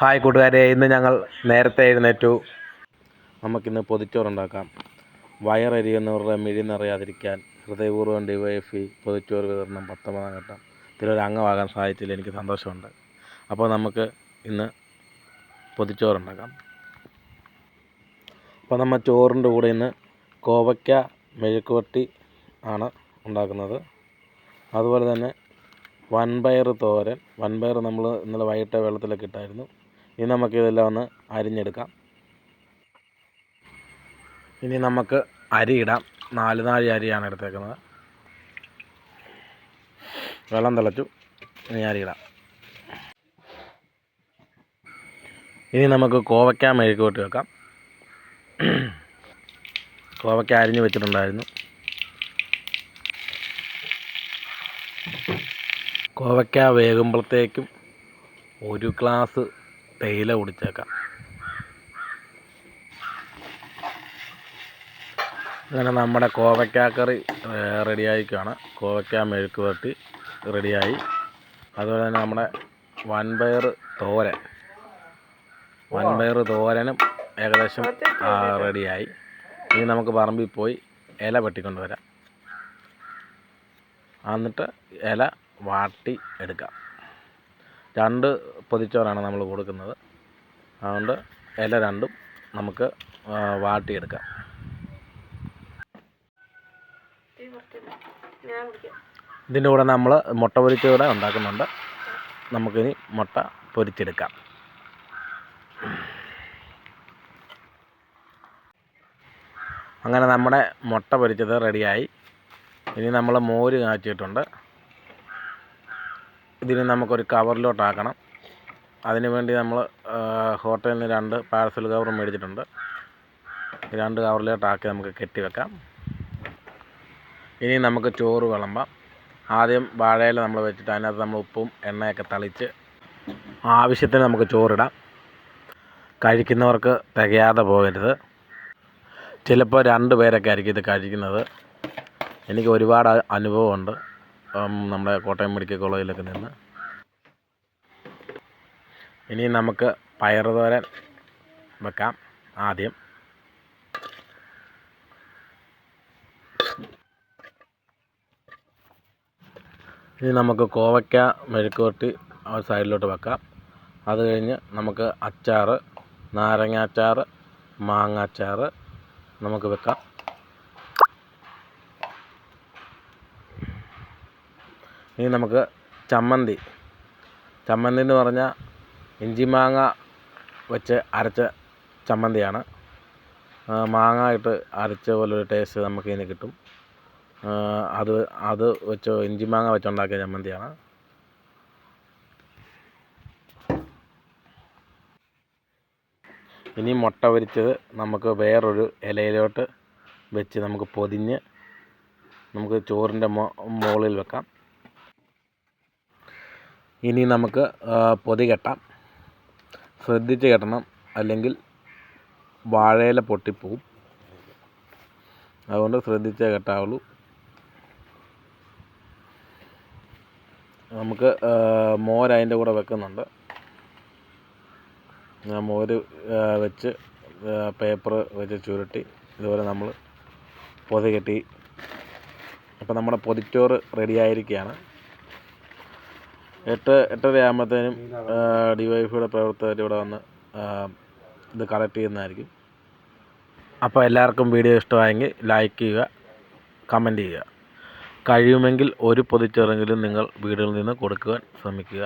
Hi കൂട്ടുകാരെ, ഇന്ന് ഞങ്ങൾ നേരത്തെ എഴുന്നേറ്റു. നമുക്കിന്ന് പൊതിച്ചോറുണ്ടാക്കാം. വയറെരിയുന്നവരുടെ മിഴി നിറയാതിരിക്കാൻ ഹൃദയപൂർവ്വം ഡിവൈഎഫ്ഇ പൊതിച്ചോറ് വിതരണം 19-ാം ഘട്ടം ഇതിലൊരു അംഗമാകാൻ സാധിച്ചതിൽ എനിക്ക് സന്തോഷമുണ്ട്. അപ്പോൾ നമുക്ക് ഇന്ന് പൊതിച്ചോറുണ്ടാക്കാം. അപ്പോൾ നമ്മൾ ചോറിൻ്റെ കൂടെ ഇന്ന് കോവയ്ക്ക മെഴുക്കുവരട്ടി ആണ് ഉണ്ടാക്കുന്നത്. അതുപോലെ തന്നെ വൻപയർ തോരൻ. വൻപയർ നമ്മൾ ഇന്നലെ വൈകിട്ട് വെള്ളത്തിലൊക്കെ ഇട്ടായിരുന്നു. ഇനി നമുക്കിതെല്ലാം ഒന്ന് അരിഞ്ഞെടുക്കാം. ഇനി നമുക്ക് അരി ഇടാം. 4 നാഴി അരിയാണ് എടുത്തേക്കുന്നത്. വെള്ളം തിളച്ചു. ഇനി അരി ഇടാം. ഇനി നമുക്ക് കോവയ്ക്ക മെഴുക്കുവരട്ടി വെക്കാം. കോവയ്ക്ക അരിഞ്ഞ് വെച്ചിട്ടുണ്ടായിരുന്നു. കോവയ്ക്ക വേകുമ്പോഴത്തേക്കും 1 ഗ്ലാസ് തേയില കുടിച്ചേക്കാം. അങ്ങനെ നമ്മുടെ കോവയ്ക്ക കറി റെഡിയായിക്കാണ്. കോവയ്ക്ക മെഴുക്കുവരട്ടി റെഡിയായി. അതുപോലെ തന്നെ നമ്മുടെ വൻപയർ തോരനും ഏകദേശം റെഡിയായി. ഇനി നമുക്ക് പറമ്പിൽ പോയി ഇല വെട്ടിക്കൊണ്ട് വരാം. എന്നിട്ട് ഇല വാട്ടി എടുക്കാം. 2 പൊതിച്ചോറാണ് നമ്മൾ കൊടുക്കുന്നത്. അതുകൊണ്ട് ഇല 2ഉം നമുക്ക് വാട്ടിയെടുക്കാം. ഇതിൻ്റെ കൂടെ നമ്മൾ മുട്ട പൊരിച്ചൂടെ ഉണ്ടാക്കുന്നുണ്ട്. നമുക്കിനി മുട്ട പൊരിച്ചെടുക്കാം. അങ്ങനെ നമ്മുടെ മുട്ട പൊരിച്ചത് റെഡിയായി. ഇനി നമ്മൾ മോര് കാച്ചിയിട്ടുണ്ട്. ഇതിന് നമുക്കൊരു കവറിലോട്ടാക്കണം. അതിന് വേണ്ടി നമ്മൾ ഹോട്ടലിൽ നിന്ന് 2 പാഴ്സൽ കവർ മേടിച്ചിട്ടുണ്ട്. 2 കവറിലോട്ടാക്കി നമുക്ക് കെട്ടി വെക്കാം. ഇനി നമുക്ക് ചോറ് വിളമ്പാം. ആദ്യം വാഴയില നമ്മൾ വെച്ചിട്ട് അതിനകത്ത് നമ്മൾ ഉപ്പും എണ്ണയൊക്കെ തളിച്ച് ആവശ്യത്തിന് നമുക്ക് ചോറിടാം. കഴിക്കുന്നവർക്ക് തികയാതെ പോകരുത്. ചിലപ്പോൾ 2 പേരൊക്കെ ആയിരിക്കും ഇത് കഴിക്കുന്നത്. എനിക്ക് ഒരുപാട് അനുഭവമുണ്ട് നമ്മുടെ കോട്ടയം മെഡിക്കൽ കോളേജിലൊക്കെ നിന്ന്. ഇനി നമുക്ക് പയറുതോരൻ വെക്കാം. ആദ്യം ഇനി നമുക്ക് കോവയ്ക്ക മെഴുക്കുവരട്ടി സൈഡിലോട്ട് വെക്കാം. അത് കഴിഞ്ഞ് നമുക്ക് അച്ചാർ, നാരങ്ങാച്ചാർ, മാങ്ങാച്ചാർ നമുക്ക് വെക്കാം. ഇനി നമുക്ക് ചമ്മന്തി എന്ന് പറഞ്ഞാൽ ഇഞ്ചി മാങ്ങ വെച്ച് അരച്ച ചമ്മന്തിയാണ്. മാങ്ങ ഇട്ട് അരച്ച പോലൊരു ടേസ്റ്റ് നമുക്കിതിന് കിട്ടും. അത് വെച്ച് ഇഞ്ചി മാങ്ങ വെച്ചുണ്ടാക്കിയ ചമ്മന്തിയാണ്. ഇനി മുട്ട പൊരിച്ചത് നമുക്ക് വേറൊരു ഇലയിലോട്ട് വെച്ച് നമുക്ക് പൊതിഞ്ഞ് നമുക്ക് ചോറിൻ്റെ മുകളിൽ വെക്കാം. ഇനി നമുക്ക് പൊതി കെട്ടാം. ശ്രദ്ധിച്ച് കെട്ടണം, അല്ലെങ്കിൽ വാഴയില പൊട്ടിപ്പോവും. അതുകൊണ്ട് ശ്രദ്ധിച്ചേ കെട്ടാവുള്ളൂ. നമുക്ക് മോര് അതിൻ്റെ കൂടെ വെക്കുന്നുണ്ട്. മോര് വെച്ച് പേപ്പർ വെച്ച് ചുരുട്ടി ഇതുപോലെ നമ്മൾ പൊതി കെട്ടി. അപ്പോൾ നമ്മുടെ പൊതിച്ചോറ് റെഡിയായിരിക്കുകയാണ്. 8-8:30 ആകുമ്പോഴത്തേനും ഡിവൈഎഫ്ഐയുടെ പ്രവർത്തകർ ഇവിടെ വന്ന് ഇത് കളക്ട് ചെയ്യുന്നതായിരിക്കും. അപ്പോൾ എല്ലാവർക്കും വീഡിയോ ഇഷ്ടമായെങ്കിൽ ലൈക്ക് ചെയ്യുക, കമൻറ്റ് ചെയ്യുക. കഴിയുമെങ്കിൽ ഒരു പൊതിച്ചോറെങ്കിലും നിങ്ങൾ വീടുകളിൽ നിന്ന് കൊടുക്കുവാൻ ശ്രമിക്കുക.